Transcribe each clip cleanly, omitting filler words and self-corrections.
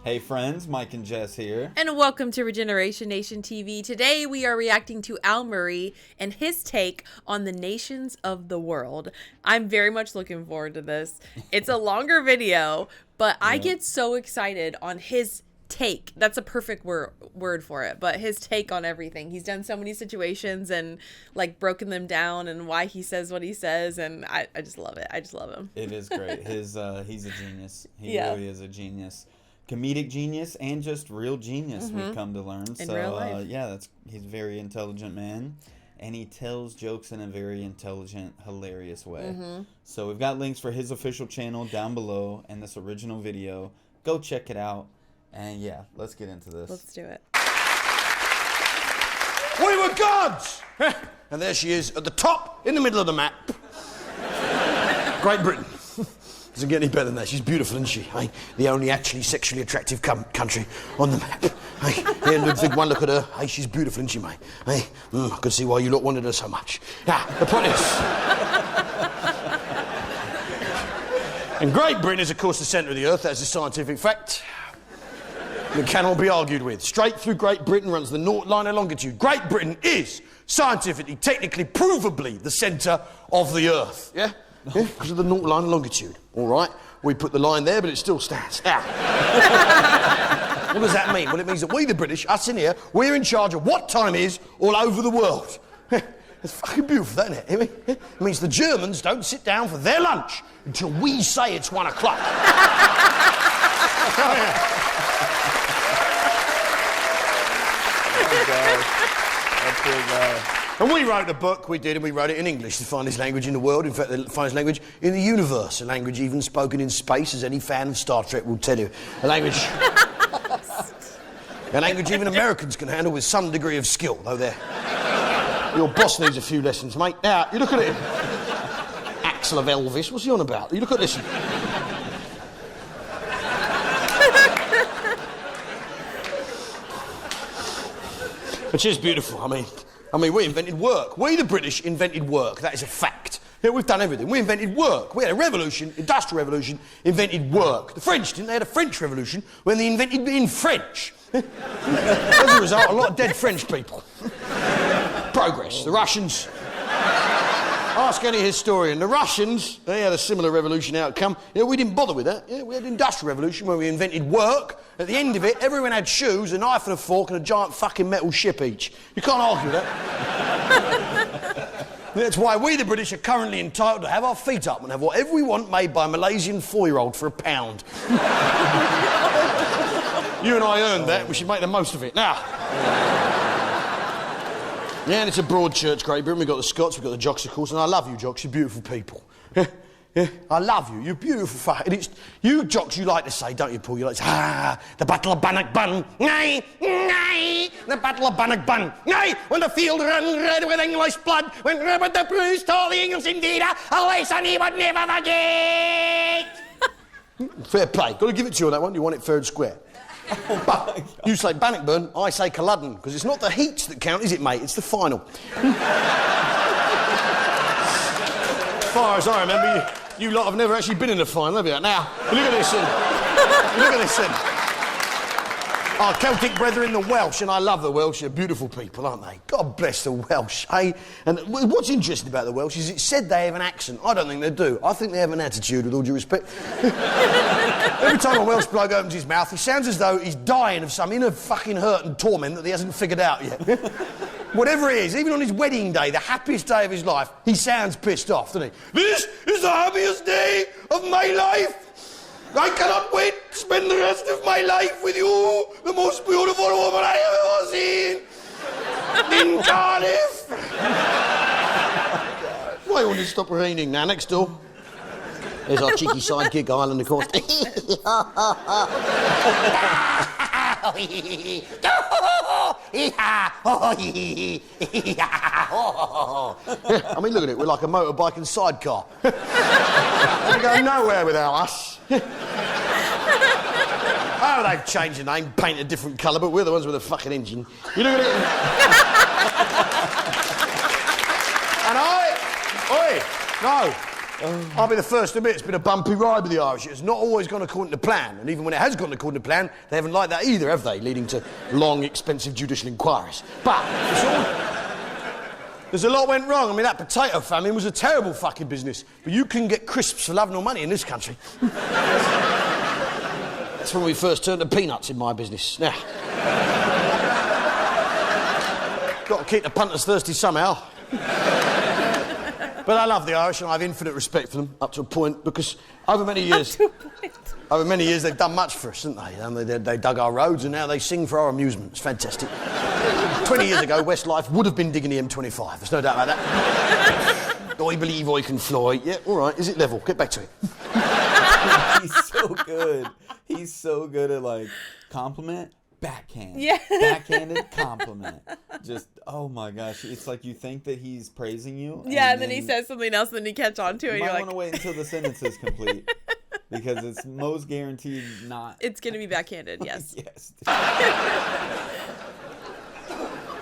Hey friends, Mike and Jess here. And welcome to Regeneration Nation TV. Today we are reacting to Al Murray and his take on the nations of the world. I'm very much looking forward to this. It's a longer video, but I get so excited on his take. That's a perfect word for it, but his take on everything. He's done so many situations and like broken them down and why he says what he says, and I just love it. I just love him. It is great. He's a genius. He really is a genius. Comedic genius and just real genius, we've come to learn. In real life. He's a very intelligent man, and he tells jokes in a very intelligent, hilarious way. So we've got links for his official channel down below and this original video. Go check it out. And yeah, let's get into this. Let's do it. We were gods! And there she is at the top, in the middle of the map. Great Britain. Doesn't get any better than that. She's beautiful, isn't she? Hey, the only actually sexually attractive country on the map. Hey, here, Ludwig, one look at her. Hey, she's beautiful, isn't she, mate? Hey, I can see why you lot wanted her so much. Now, the point is... and Great Britain is, of course, the centre of the earth. That's a scientific fact. It cannot be argued with. Straight through Great Britain runs the north line of longitude. Great Britain is scientifically, technically, provably the centre of the earth. Yeah? Yeah, because of the north line of longitude. All right, we put the line there, but it still stands. Now, what does that mean? Well, it means that we, the British, us in here, we're in charge of what time is all over the world. It's fucking beautiful, isn't it? It means the Germans don't sit down for their lunch until we say it's 1 o'clock. And we wrote a book, we did, and we wrote it in English, the finest language in the world, in fact, the finest language in the universe, a language even spoken in space, as any fan of Star Trek will tell you. A language even Americans can handle with some degree of skill, though your boss needs a few lessons, mate. Now, you look at it. Axel of Elvis, what's he on about? You look at this. Which is beautiful. I mean, we invented work. We, the British, invented work. That is a fact. Yeah, we've done everything. We invented work. We had a revolution, industrial revolution, invented work. The French didn't. They had a French revolution when they invented being French. As a result, a lot of dead French people. Progress. The Russians... Ask any historian. The Russians, they had a similar revolution outcome. You know, we didn't bother with that. Yeah, we had an industrial revolution where we invented work. At the end of it, everyone had shoes, a knife and a fork, and a giant fucking metal ship each. You can't argue that. That's why we, the British, are currently entitled to have our feet up and have whatever we want made by a Malaysian 4-year-old for £1. You and I earned that. We should make the most of it. Now... Yeah, and it's a broad church, Great Britain. We've got the Scots, we've got the Jocks, of course, and I love you, Jocks. You're beautiful people. Yeah, I love you. You're beautiful. And it's you, Jocks, you like to say, don't you, Paul? You like to say, the Battle of Bannockburn. Nay, nay, the Battle of Bannockburn. Nay, when the field ran red with English blood, when Robert the Bruce tore the English indeed, a lesson he would never forget. Fair play. Got to give it to you on that one. You want it fair and square. But you say Bannockburn, I say Culloden, because it's not the heats that count, is it, mate? It's the final. As far as I remember, you lot have never actually been in a final, have you? Now, look at this. Look at this. Our Celtic brethren, the Welsh, and I love the Welsh. They're beautiful people, aren't they? God bless the Welsh, eh? And what's interesting about the Welsh is it's said they have an accent. I don't think they do. I think they have an attitude, with all due respect. Every time a Welsh bloke opens his mouth, he sounds as though he's dying of some inner fucking hurt and torment that he hasn't figured out yet. Whatever it is, even on his wedding day, the happiest day of his life, he sounds pissed off, doesn't he? This is the happiest day of my life. I cannot wait to spend the rest of my life with you, the most beautiful woman I have ever seen. In Cardiff. Why won't it stop raining now? Next door. There's our cheeky sidekick, Ireland, of course. I mean, look at it. We're like a motorbike and sidecar. We go nowhere without us. Oh, they've changed the name, painted a different colour, but we're the ones with a fucking engine. You look at it. And no, I'll be the first to admit it's been a bumpy ride with the Irish. It's not always gone according to plan, and even when it has gone according to plan, they haven't liked that either, have they? Leading to long, expensive judicial inquiries. But there's a lot went wrong. I mean, that potato famine was a terrible fucking business. But you can get crisps for love nor money in this country. That's when we first turned to peanuts in my business. Now, got to keep the punters thirsty somehow. But I love the Irish and I have infinite respect for them, up to a point, because over many years, they've done much for us, haven't they? They dug our roads and now they sing for our amusement. It's fantastic. 20 years ago, Westlife would have been digging the M25. There's no doubt about that. I believe I can fly. Yeah, all right. Is it level? Get back to it. He's so good. He's so good at, like, compliment, backhand. Yeah. Backhanded compliment. Just, oh my gosh. It's like you think that he's praising you. Yeah, and then he says something else, and then you catch on to it, and you're like... You might want to wait until the sentence is complete. Because it's most guaranteed not... It's going to be backhanded, yes. Yes.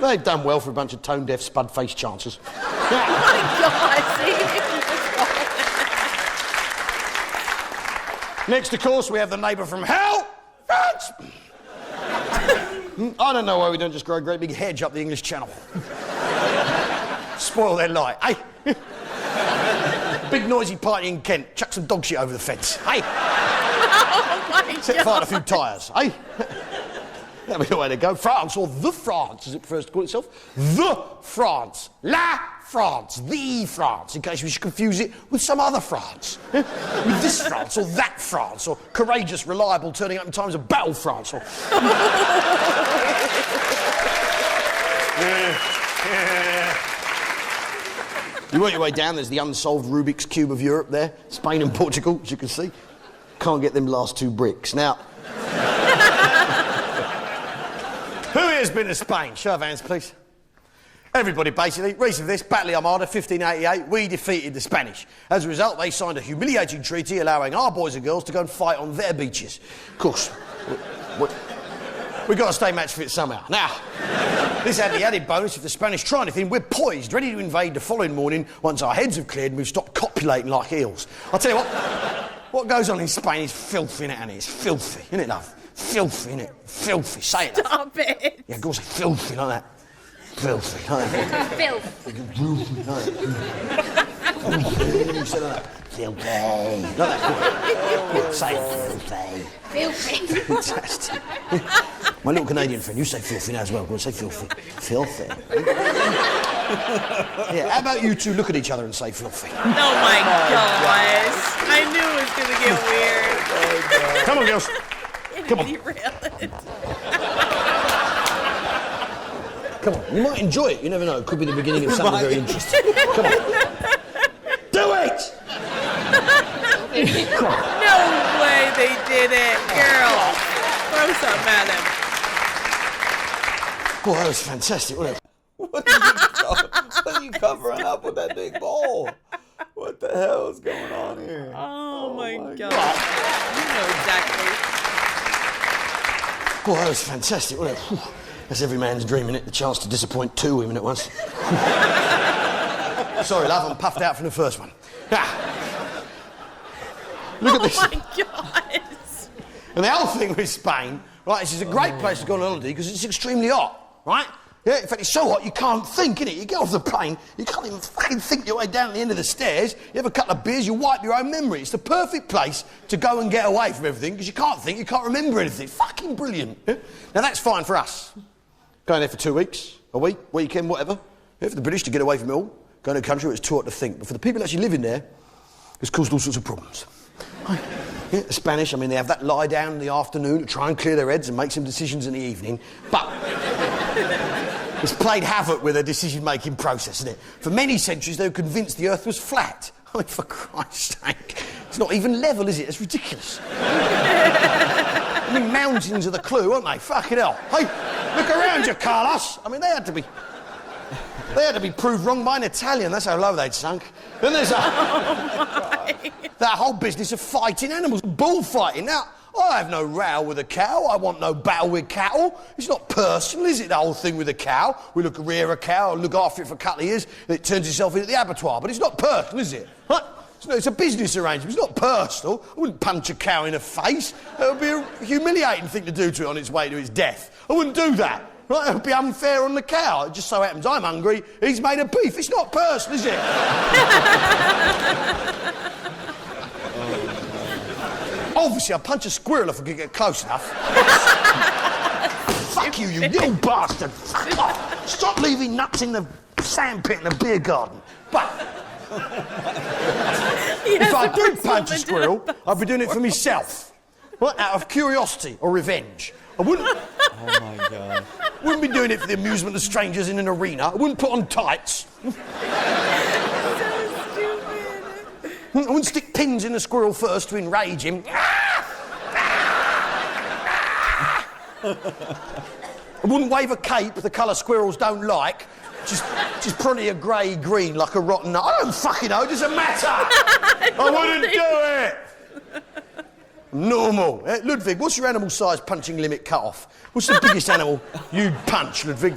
They've done well for a bunch of tone-deaf, spud-faced chancers. Oh my God, Next, of course, we have the neighbour from hell, France. I don't know why we don't just grow a great big hedge up the English Channel. Spoil their light, eh? Big noisy party in Kent. Chuck some dog shit over the fence, eh? Oh my God. Set fire to a few tyres, eh? That'll be the way to go. France, or the France, as it prefers to call itself. The France. La France. The France, in case we should confuse it with some other France. With this France, or that France, or courageous, reliable, turning up in times of battle France, or... You work your way down, there's the unsolved Rubik's Cube of Europe there. Spain and Portugal, as you can see. Can't get them last two bricks. Now... Who here's been to Spain? Show of hands, please. Everybody, basically. Reason for this, Battle of Armada, 1588, we defeated the Spanish. As a result, they signed a humiliating treaty allowing our boys and girls to go and fight on their beaches. Of course, we've got to stay match fit somehow. Now, this had the added bonus if the Spanish try anything, we're poised, ready to invade the following morning once our heads have cleared and we've stopped copulating like eels. I'll tell you what goes on in Spain is filthy, innit? It's filthy, isn't it, love? Filthy, innit? Filthy. Say it. Stop it. Yeah, go say filthy like that. Filthy like that. Filth. Filthy like that. Say like that. Filthy. Like that. Good. Say filthy. Filthy. Fantastic. My little Canadian friend, you say filthy now as well. Go on, say filthy. Filthy. Yeah, how about you two look at each other and say filthy? Oh my gosh. I knew it was going to get weird. Come on, girls. Come on. Come on, you might enjoy it. You never know. It could be the beginning of something very interesting. Come on. Do it! Come on. No way they did it. Girl, throw something at him. Oh, that was fantastic, wasn't it? What are you covering up with that big bowl? What the hell is going on here? Oh my God. You know exactly. Oh, that was fantastic, wasn't it? That's every man's dream, innit? The chance to disappoint two women at once. Sorry, love, I'm puffed out from the first one. Look at this. Oh my God. And the whole thing with Spain, right, this is a great place to go on holiday because it's extremely hot, right? Yeah, in fact, it's so hot you can't think, innit? You get off the plane, you can't even fucking think your way down the end of the stairs. You have a couple of beers, you wipe your own memory. It's the perfect place to go and get away from everything because you can't think, you can't remember anything. Fucking brilliant. Yeah? Now, that's fine for us. Going there for 2 weeks, a week, weekend, whatever. Yeah, for the British to get away from it all, going to a country where it's too hot to think. But for the people actually living there, it's caused all sorts of problems. Right. Yeah, the Spanish, I mean, they have that lie down in the afternoon to try and clear their heads and make some decisions in the evening. But... it's played havoc with their decision-making process, isn't it? For many centuries, they were convinced the Earth was flat. I mean, for Christ's sake. It's not even level, is it? It's ridiculous. I mean, mountains are the clue, aren't they? Fucking hell. Hey, look around you, Carlos. I mean, they had to be proved wrong by an Italian. That's how low they'd sunk. Then there's that whole business of fighting animals, bullfighting. Now, I have no row with a cow. I want no battle with cattle. It's not personal, is it, the whole thing with a cow? We rear a cow, look after it for a couple of years, and it turns itself into the abattoir. But it's not personal, is it? Right? It's It's a business arrangement. It's not personal. I wouldn't punch a cow in the face. It would be a humiliating thing to do to it on its way to its death. I wouldn't do that. Right? It would be unfair on the cow. It just so happens I'm hungry. He's made of beef. It's not personal, is it? Obviously, I'd punch a squirrel if I could get close enough. Fuck you, you little bastard. Fuck off. Stop leaving nuts in the sandpit in the beer garden. But if I did punch a squirrel, I'd be doing it for myself. Right? Out of curiosity or revenge. I wouldn't... Oh, my God. Wouldn't be doing it for the amusement of strangers in an arena. I wouldn't put on tights. So stupid. I wouldn't stick pins in the squirrel first to enrage him. I wouldn't wave a cape the colour squirrels don't like. Just probably a grey-green like a rotten nut. I don't fucking know, it doesn't matter. I wouldn't do it. Normal. Ludwig, what's your animal size punching limit cut off? What's the biggest animal you'd punch, Ludwig?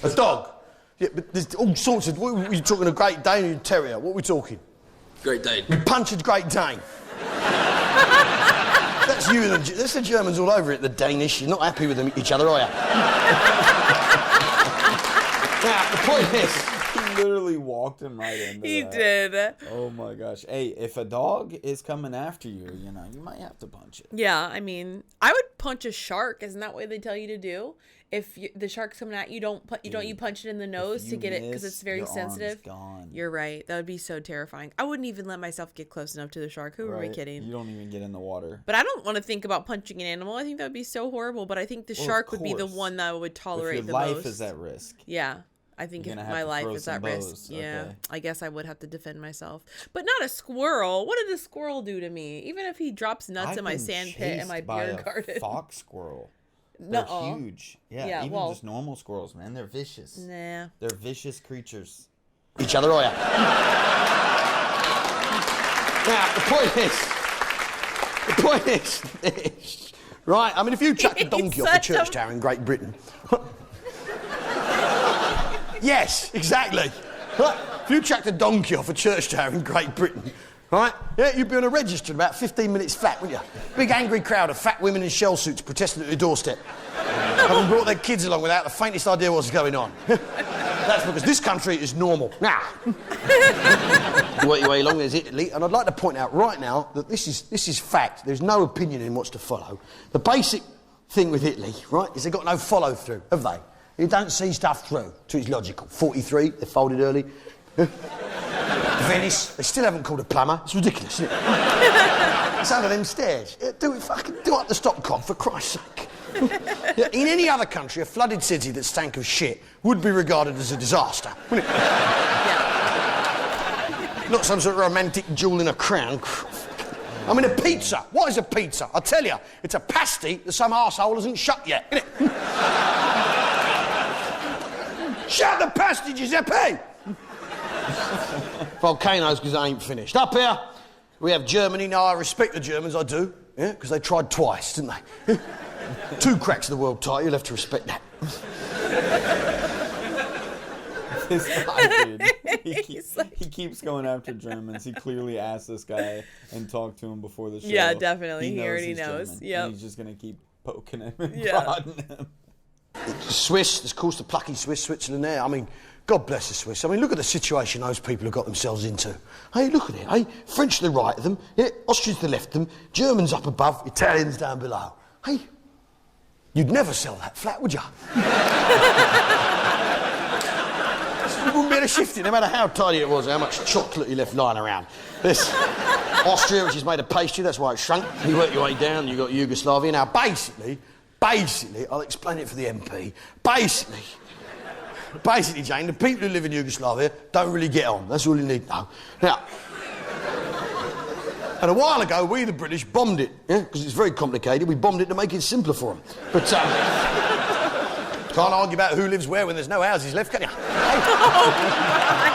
A dog. Yeah, but there's all sorts of... What, are you talking a Great Dane or a terrier? What are we talking? Great Dane. You punch a Great Dane. That's you and that's the Germans all over it, the Danish. You're not happy with them, each other, are you? Now, the point is... He literally walked him right into He that. did. Oh, my gosh. Hey, if a dog is coming after you, you know, you might have to punch it. Yeah, I mean, I would punch a shark. Isn't that what they tell you to do? If the shark's coming at you, you punch it in the nose to get it because it's very sensitive. Gone. You're right. That would be so terrifying. I wouldn't even let myself get close enough to the shark. Who are we kidding? You don't even get in the water. But I don't want to think about punching an animal. I think that would be so horrible. But I think the shark would be the one that would tolerate the most. If your life is at risk. Yeah. I think if my life is at risk, yeah, I guess I would have to defend myself. But not a squirrel. What did a squirrel do to me? Even if he drops nuts in my sand pit in my beer garden. Fox squirrel. They're huge. Yeah, even just normal squirrels, man. They're vicious. Nah. They're vicious creatures. Each other, are you? Now, the point is this, right? I mean, if you chucked a donkey off a church tower in Great Britain... Yes, exactly. Right? If you chucked a donkey off a church tower in Great Britain, right? Yeah, you'd be on a register in about 15 minutes flat, wouldn't you? Big angry crowd of fat women in shell suits protesting at your doorstep. Having brought their kids along without the faintest idea what's going on. That's because this country is normal. Now, you work your way along, there's Italy, and I'd like to point out right now that this is fact. There's no opinion in what's to follow. The basic thing with Italy, right, is they've got no follow-through, have they? You don't see stuff through to its logical. 43, they folded early. Venice, they still haven't called a plumber. It's ridiculous, isn't it? It's under them stairs. Do up the stopcock, for Christ's sake. Yeah, in any other country, a flooded city that stank of shit would be regarded as a disaster, wouldn't it? Yeah. Not some sort of romantic jewel in a crown. I mean, a pizza. What is a pizza? I'll tell you, it's a pasty that some arsehole hasn't shut yet, isn't it? Shut the pasty, Giuseppe! Volcanoes, because they ain't finished. Up here, we have Germany. Now, I respect the Germans, I do. Yeah, because they tried twice, didn't they? 2 cracks of the world title, you'll have to respect that. This guy, dude, he keeps going after Germans. He clearly asked this guy and talked to him before the show. Yeah, definitely. He already he's knows. Yeah, he's just gonna keep poking him and Yeah. prodding him. Swiss, of course, the plucky Swiss, Switzerland there. I mean, God bless the Swiss. I mean, look at the situation those people have got themselves into. Hey, look at it, hey? French to the right of them, yeah, Austrians to the left of them, Germans up above, Italians down below. Hey, you'd never sell that flat, would you? You wouldn't be able to shift it, no matter how tidy it was, how much chocolate you left lying around. This Austria, which is made of pastry, that's why it shrunk. You work your way down, you got Yugoslavia. Now, basically, I'll explain it for the MP. Basically, Jane, the people who live in Yugoslavia don't really get on. That's all you need to know. Now, and a while ago, we, the British, bombed it, yeah, because it's very complicated. We bombed it to make it simpler for them. But, can't argue about who lives where when there's no houses left, can you? Hey? Oh, my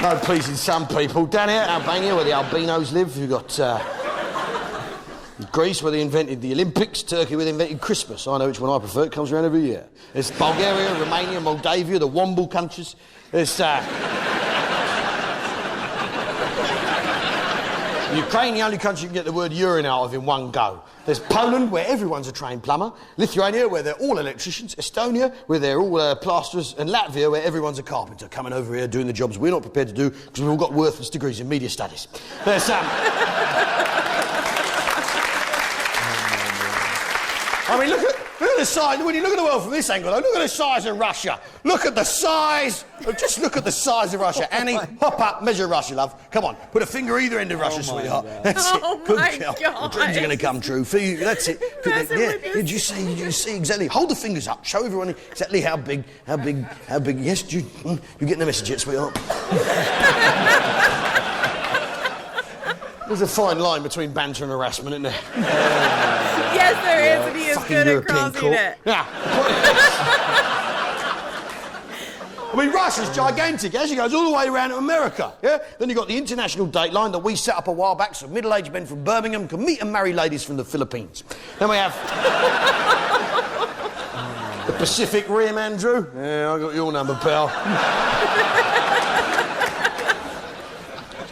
God. No pleasing some people. Down here, Albania, where the albinos live, you've got, Greece, where they invented the Olympics. Turkey, where they invented Christmas. I know which one I prefer. It comes around every year. There's Bulgaria, Romania, Moldavia, the Womble countries. There's Ukraine, the only country you can get the word urine out of in one go. There's Poland, where everyone's a trained plumber. Lithuania, where they're all electricians. Estonia, where they're all plasterers. And Latvia, where everyone's a carpenter, coming over here doing the jobs we're not prepared to do because we've all got worthless degrees in media studies. There's I mean, look at the size. When you look at the world from this angle, though, look at the size of Russia. Look at the size. Just look at the size of Russia. Annie, hop up, measure Russia, love. Come on, put a finger either end of Russia, sweetheart. God. That's Oh it. Good my girl. God. The dreams are going to come true for you. That's it. Messing with Did you see exactly? Hold the fingers up. Show everyone exactly how big. Yes, you getting the message yet, sweetheart? There's a fine line between banter and harassment, isn't there? Yes, there is, and he is Fucking good at European crossing court. it. Yeah. I mean, Russia's gigantic. As she goes all the way around to America, yeah? Then you've got the international date line that we set up a while back so middle-aged men from Birmingham can meet and marry ladies from the Philippines. Then we have... the Pacific Rim, Andrew. Yeah, I got your number, pal.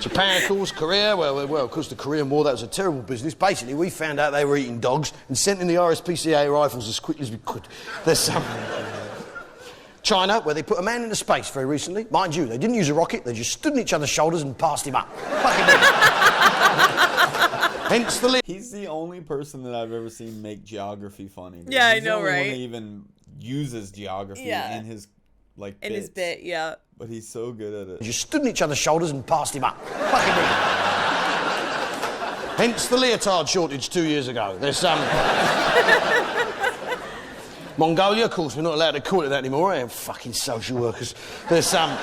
Japan, of course, Korea. Well, of course, the Korean War, that was a terrible business. Basically, we found out they were eating dogs and sent in the RSPCA rifles as quickly as we could. There's some... China, where they put a man into space very recently. Mind you, they didn't use a rocket, they just stood on each other's shoulders and passed him up. Hence the... He's the only person that I've ever seen make geography funny. Yeah, He's I know, the only right? one that even uses geography in his, like, In his bits. bit, yeah. But he's so good at it. They just stood on each other's shoulders and passed him up. Hence the leotard shortage 2 years ago. There's some... Mongolia, of course, we're not allowed to call it that anymore. I am fucking social workers. There's some...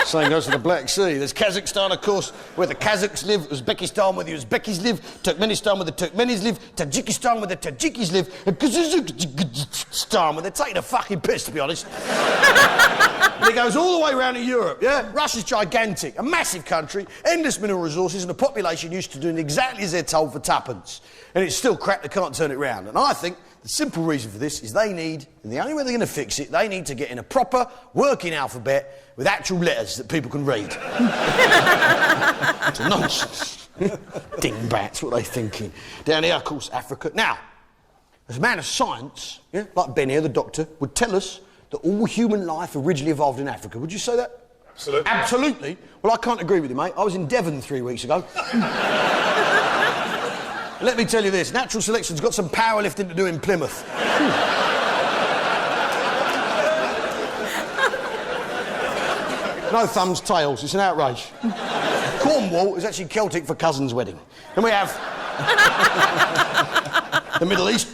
Same goes to the Black Sea. There's Kazakhstan, of course, where the Kazakhs live. Uzbekistan, where the Uzbekis live. Turkmenistan, where the Turkmenis live. Tajikistan, where the Tajikis live. And Kazakhstan, where they're taking a fucking piss, to be honest. And it goes all the way around to Europe, yeah? Russia's gigantic, a massive country, endless mineral resources, and a population used to doing exactly as they're told for tuppence. And it's still crap, they can't turn it round. And I think the simple reason for this is they need, and the only way they're going to fix it, they need to get in a proper working alphabet with actual letters that people can read. It's nonsense. Dingbats, what are they thinking? Down here, of course, Africa. Now, as a man of science, yeah, like Ben here, the doctor, would tell us that all human life originally evolved in Africa. Would you say that? Absolutely. Absolutely? Well, I can't agree with you, mate. I was in Devon 3 weeks ago. Let me tell you this, natural selection's got some powerlifting to do in Plymouth. No thumbs, tails, it's an outrage. Cornwall is actually Celtic for cousin's wedding. Then we have... the Middle East.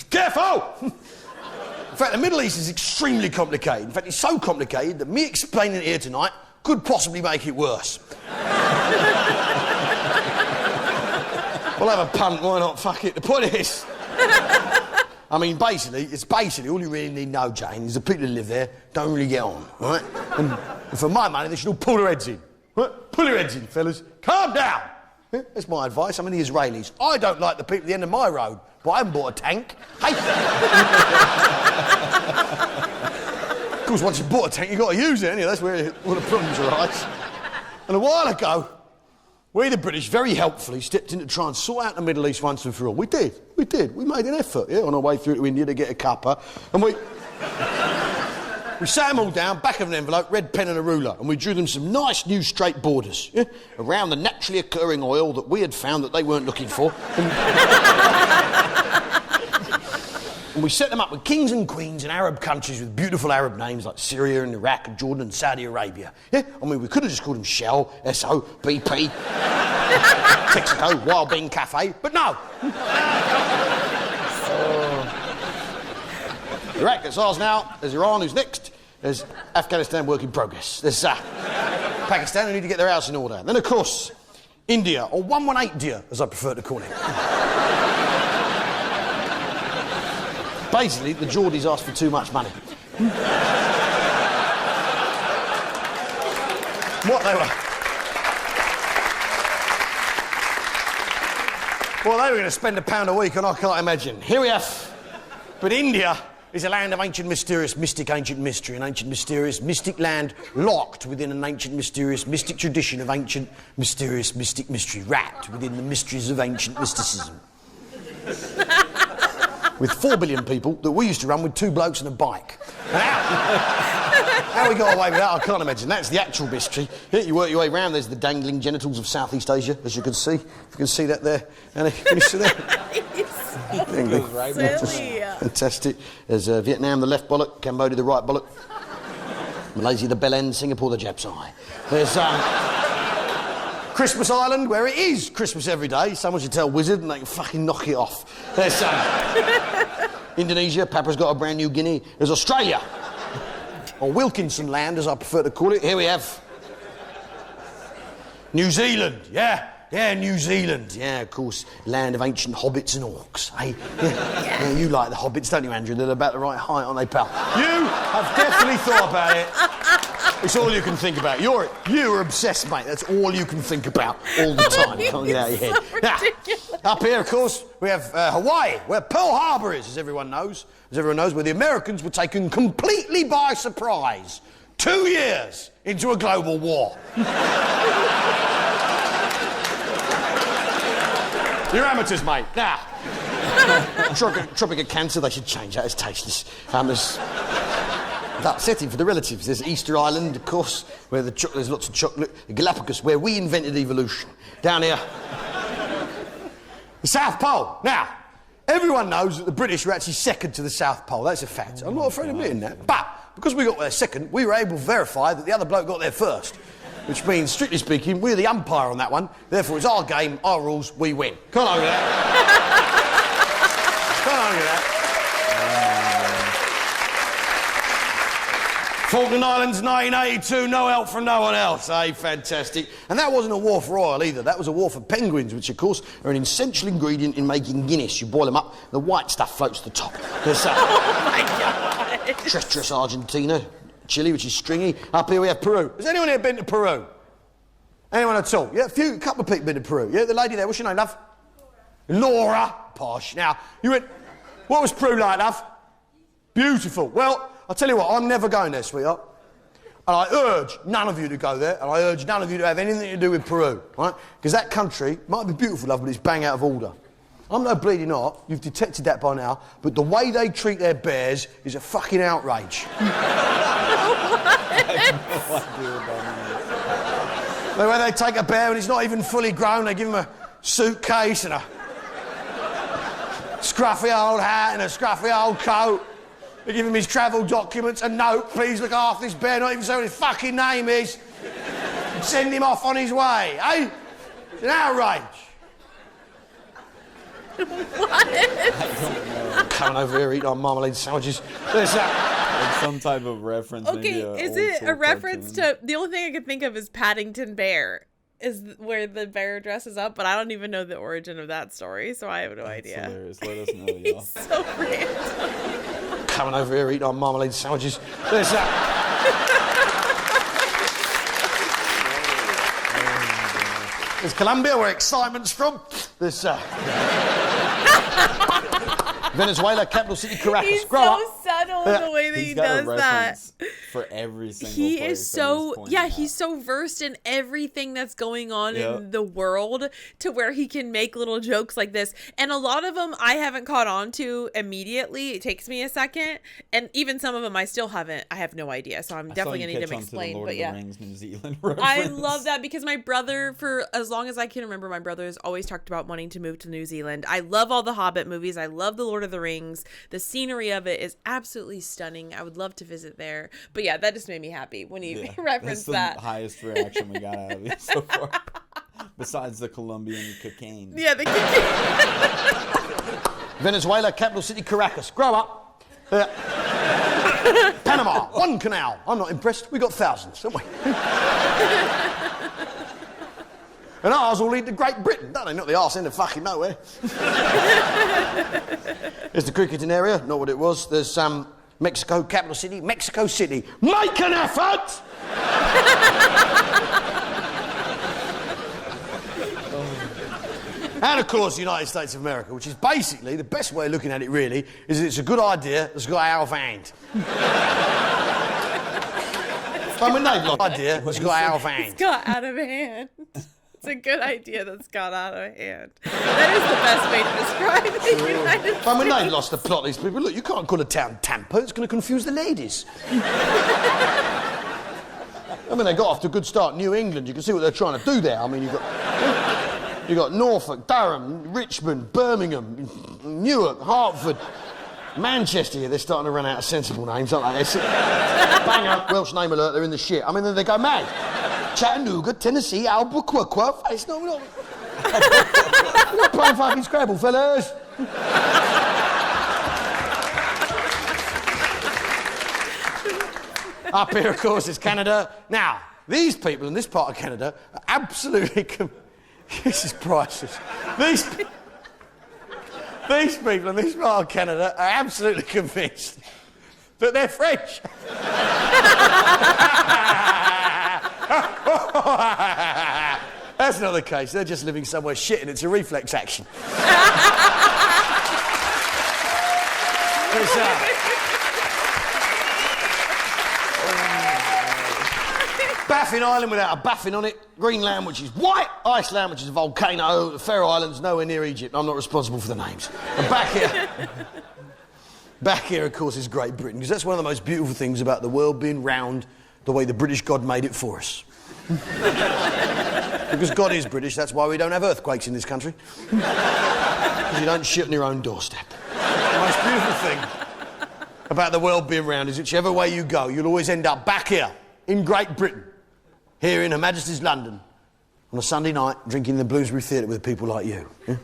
Careful! In fact, the Middle East is extremely complicated. In fact, it's so complicated that me explaining it here tonight could possibly make it worse. We'll have a punt, why not? Fuck it. The point is... I mean, it's basically all you really need to know, Jane, is the people who live there don't really get on, right? And for my money, they should all pull their heads in. Right? Pull your heads in, fellas. Calm down! Yeah, that's my advice. I'm in the Israelis. I don't like the people at the end of my road, but I haven't bought a tank. Hey! Of course, once you've bought a tank, you've got to use it, haven't you? That's where all the problems arise. And a while ago, we, the British, very helpfully stepped in to try and sort out the Middle East once and for all. We did. We made an effort, yeah, on our way through to India to get a cuppa. And we sat them all down, back of an envelope, red pen and a ruler, and we drew them some nice new straight borders, yeah, around the naturally occurring oil that we had found that they weren't looking for. And we set them up with kings and queens in Arab countries with beautiful Arab names like Syria and Iraq and Jordan and Saudi Arabia. Yeah? I mean, we could have just called them Shell, SO, BP, Texaco, Wild Bean Cafe, but no. Iraq, that's ours now. There's Iran, who's next. There's Afghanistan, work in progress. There's Pakistan, who need to get their house in order. Then, of course, India, or 118 Dia, as I prefer to call it. Basically, the Geordies asked for too much money. What they were... Well, they were going to spend £1 a week, and I can't imagine. Here we have... But India is a land of ancient, mysterious, mystic, ancient mystery, an ancient, mysterious, mystic land locked within an ancient, mysterious, mystic tradition of ancient, mysterious, mystic mystery, wrapped within the mysteries of ancient mysticism. With 4 billion people that we used to run with 2 blokes and a bike. And how we got away with that, I can't imagine. That's the actual mystery. Here, you work your way round, there's the dangling genitals of Southeast Asia, as you can see. If you can see that there. And can you see that? Silly. Fantastic. There's Vietnam, the left bollock, Cambodia, the right bollock, Malaysia, the bell end, Singapore, the Jap side. There's Christmas Island, where it is Christmas every day. Someone should tell Wizard and they can fucking knock it off. There's Indonesia, Papua's got a brand new Guinea. There's Australia, or Wilkinson Land, as I prefer to call it. Here we have New Zealand, yeah, New Zealand. Yeah, of course, land of ancient hobbits and orcs, eh? Yeah, you like the hobbits, don't you, Andrew? They're about the right height, aren't they, pal? You have definitely thought about it. It's all you can think about. You're obsessed, mate. That's all you can think about all the time. Can't get out of your head. So now, up here, of course, we have Hawaii, where Pearl Harbor is, as everyone knows. As everyone knows, where the Americans were taken completely by surprise 2 years into a global war. You're amateurs, mate. Now, Tropic of Cancer, they should change that. It's tasteless. It's upsetting for the relatives. There's Easter Island, of course, where there's lots of chocolate. Galapagos, where we invented evolution. Down here, the South Pole. Now, everyone knows that the British were actually second to the South Pole. That's a fact. I'm not afraid of admitting that. But because we got there second, we were able to verify that the other bloke got there first. Which means, strictly speaking, we're the umpire on that one. Therefore, it's our game, our rules, we win. Can't argue that. Can't argue that. Falkland Islands, 1982, no help from no one else, eh? Fantastic. And that wasn't a war for oil either. That was a war for penguins, which, of course, are an essential ingredient in making Guinness. You boil them up, the white stuff floats to the top. There's oh, my God. treacherous Argentina. Chile, which is stringy. Up here we have Peru. Has anyone here been to Peru? Anyone at all? Yeah, a couple of people been to Peru. Yeah, the lady there, what's your name, love? Laura. Posh. Now, you went, what was Peru like, love? Beautiful. Well, I'll tell you what, I'm never going there, sweetheart. And I urge none of you to go there, and I urge none of you to have anything to do with Peru, right? Because that country might be beautiful, love, but it's bang out of order. I'm no bleeding art, you've detected that by now, but the way they treat their bears is a fucking outrage. The way they take a bear and it's not even fully grown, they give him a suitcase and a scruffy old hat and a scruffy old coat. They give him his travel documents, a note, please look after this bear, not even say what his fucking name is. And send him off on his way, eh? It's an outrage. What? I'm coming over here eating our marmalade sandwiches. There's that. It's some type of reference. Okay, is it a reference to... The only thing I can think of is Paddington Bear, is where the bear dresses up, but I don't even know the origin of that story, so I have no idea. Hilarious. Let us know, y'all. He's so random. Coming over here eating our marmalade sandwiches. There's that. There's Colombia, where excitement's from. There's Venezuela, capital city, Caracas. He's Grow so up. subtle in the way that he does that. For every single He place is so, that he's so versed in everything that's going on in the world to where he can make little jokes like this. And a lot of them I haven't caught on to immediately. It takes me a second. And even some of them I still haven't. I have no idea. So I'm definitely going to need to explain. But yeah. Rings, New Zealand I love that because my brother, for as long as I can remember, my brother has always talked about wanting to move to New Zealand. I love all the Hobbit movies. I love the Lord of the Rings. The scenery of it is absolutely stunning. I would love to visit there. But yeah, that just made me happy when you referenced that. That's the highest reaction we got out of it so far. Besides the Colombian cocaine. Yeah, the cocaine. Venezuela, capital city, Caracas. Grow up. Panama, one canal. I'm not impressed. We got thousands, don't we? And ours will lead to Great Britain, don't they? Not the arse end of fucking nowhere. There's the cricketing area, not what it was. There's Mexico, capital city, Mexico City. Make an effort! And of course, the United States of America, which is basically, the best way of looking at it really, is that it's a good idea that's got out of hand. I mean, they've lost idea that's got out of hand. It's got out of hand. It's a good idea that's got out of hand. That is the best way to describe the United States. I mean, they've lost the plot, these people. Look, you can't call a town Tampa. It's going to confuse the ladies. I mean, they got off to a good start. New England, you can see what they're trying to do there. I mean, you've got Norfolk, Durham, Richmond, Birmingham, Newark, Hartford, Manchester. Yeah, they're starting to run out of sensible names, aren't they? Banger, Welsh name alert, they're in the shit. I mean, then they go mad. Chattanooga, Tennessee, Albuquerque. It's not, we're not playing fucking Scrabble, fellas. Up here, of course, is Canada. Now, these people in this part of Canada are absolutely... This is priceless. These people in this part of Canada are absolutely convinced that they're French. That's not the case. They're just living somewhere shit and it's a reflex action. Baffin Island without a baffin on it. Greenland, which is white. Iceland, which is a volcano. The Faroe Islands, nowhere near Egypt. I'm not responsible for the names. And back here, of course, is Great Britain, because that's one of the most beautiful things about the world being round the way the British God made it for us. Because God is British, that's why we don't have earthquakes in this country. Because you don't shit on your own doorstep. The most beautiful thing about the world being round is whichever way you go, you'll always end up back here in Great Britain, here in Her Majesty's London, on a Sunday night, drinking the Bloomsbury Theatre with people like you. Yeah?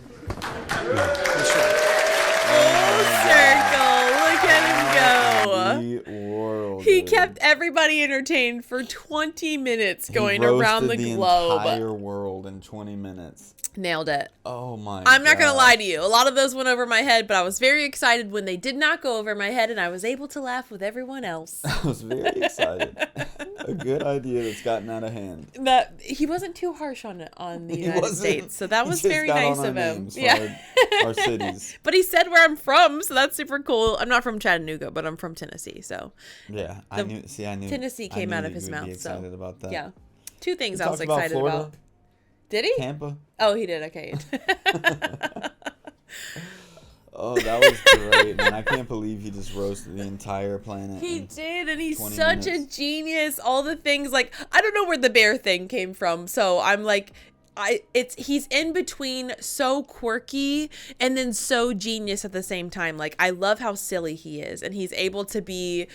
That's right. He kept everybody entertained for 20 minutes going around the globe. The entire world in 20 minutes. Nailed it. Oh my I'm not going to lie to you. A lot of those went over my head, but I was very excited when they did not go over my head and I was able to laugh with everyone else. I was very excited. A good idea that's gotten out of hand. That he wasn't too harsh on the United States, so that was very nice of him. Yeah. Our cities. But he said where I'm from, so that's super cool. I'm not from Chattanooga, but I'm from Tennessee, so. Yeah, I knew. Tennessee came out of his mouth, so. Excited about that. Yeah. Two things I was excited about. Did he? Tampa. Oh, he did. Okay. Oh, that was great, man. I can't believe he just roasted the entire planet. He did, and he's such a genius. All the things, like, I don't know where the bear thing came from, so I'm like, he's in between so quirky and then so genius at the same time. Like, I love how silly he is, and he's able to be...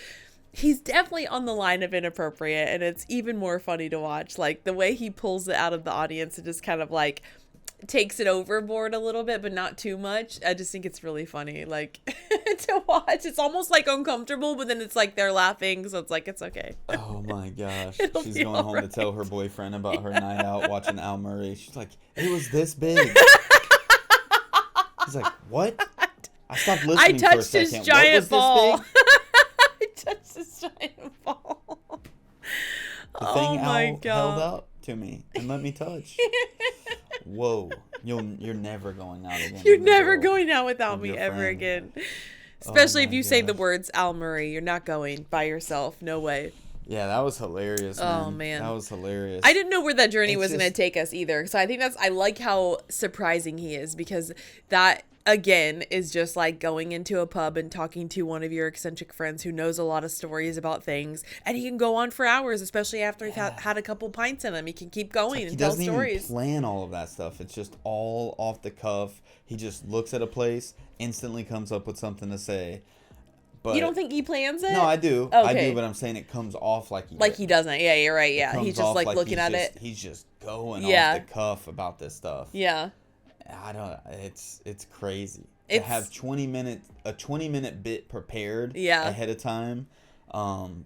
He's definitely on the line of inappropriate, and it's even more funny to watch. Like, the way he pulls it out of the audience and just kind of, like, takes it overboard a little bit, but not too much. I just think it's really funny, like, to watch. It's almost, like, uncomfortable, but then it's, like, they're laughing, so it's like, it's okay. Oh, my gosh. She's going home to tell her boyfriend about her night out watching Al Murray. She's like, it was this big. He's like, what? I stopped listening for a second. His giant ball. Touched his giant ball. The thing Al held out to me and let me touch. Whoa. You're never going out again. You're never going out without me ever again. Especially if you say the words Al Murray. You're not going by yourself. No way. Yeah, that was hilarious, man. Oh, man. That was hilarious. I didn't know where that journey was going to take us either. So I think I like how surprising he is, because that, again, is just like going into a pub and talking to one of your eccentric friends who knows a lot of stories about things, and he can go on for hours, especially after he's had a couple pints in him. He can keep going and tell stories. He doesn't even plan all of that stuff. It's just all off the cuff. He just looks at a place, instantly comes up with something to say. But you don't think he plans it? No, I do. Okay. I do, but I'm saying it comes off like he doesn't. Yeah, you're right. Yeah, he's just like looking at it. He's just going off the cuff about this stuff. Yeah. I don't. It's crazy. To have a 20-minute bit prepared ahead of time,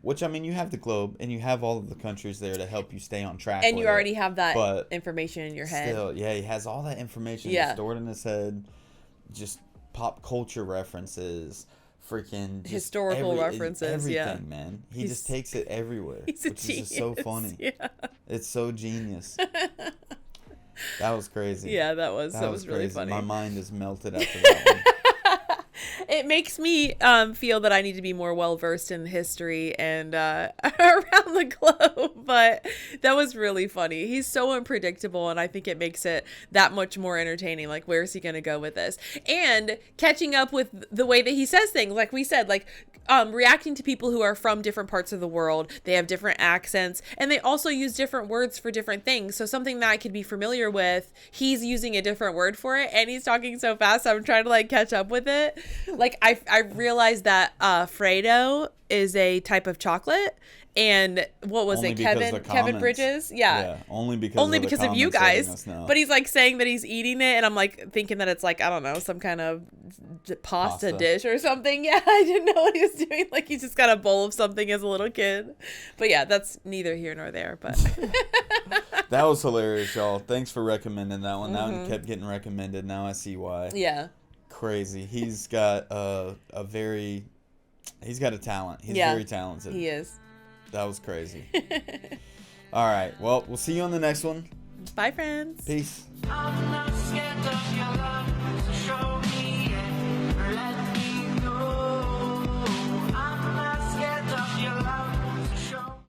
which, I mean, you have the globe and you have all of the countries there to help you stay on track. And you already have that information in your head. Still, yeah, he has all that information stored in his head. Just pop culture references, freaking historical references, everything, man. He just takes it everywhere, which is just so funny. Yeah. It's so genius. That was crazy. Yeah, that was really crazy. funny. My mind is melted after that one. It makes me feel that I need to be more well versed in history and around the globe. But that was really funny. He's so unpredictable, and I think it makes it that much more entertaining. Like, where is he going to go with this? And catching up with the way that he says things, like we said, like reacting to people who are from different parts of the world. They have different accents, and they also use different words for different things. So something that I could be familiar with, he's using a different word for it, and he's talking so fast, I'm trying to like catch up with it. Like I realized that Fredo is a type of chocolate, and what was Only it, because Kevin the comments. Bridges? Yeah. Only because of you guys. us know. But he's like saying that he's eating it, and I'm like thinking that it's like, I don't know, some kind of pasta dish or something. Yeah, I didn't know what he was doing. Like he just got a bowl of something as a little kid. But yeah, that's neither here nor there. But that was hilarious, y'all. Thanks for recommending that one. That one kept getting recommended. Now I see why. Yeah. Crazy. He's got he's got a talent. He's very talented. He is. That was crazy. All right. Well, we'll see you on the next one. Bye, friends. Peace. I'm not scared of your love.